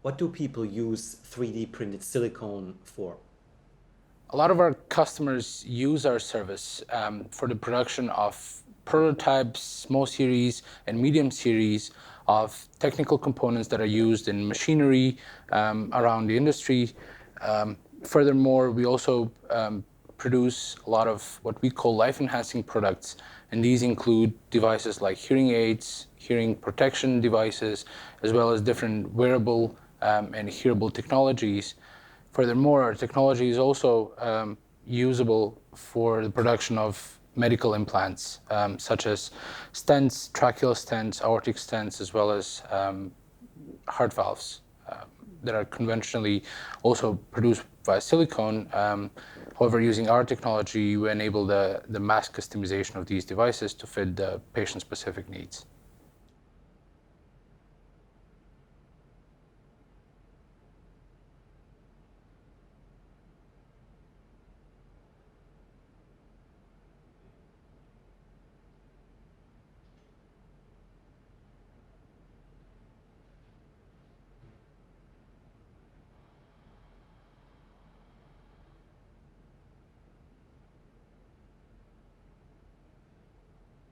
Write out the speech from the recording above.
What do people use 3D printed silicone for? A lot of our customers use our service for the production of prototypes, small series, and medium series of technical components that are used in machinery around the industry. Furthermore, we also produce a lot of what we call life-enhancing products, and these include devices like hearing aids, hearing protection devices, as well as different wearable and hearable technologies. Furthermore, our technology is also usable for the production of medical implants, such as stents, tracheal stents, aortic stents, as well as heart valves that are conventionally also produced via silicone. However, using our technology, we enable the mass customization of these devices to fit the patient-specific needs.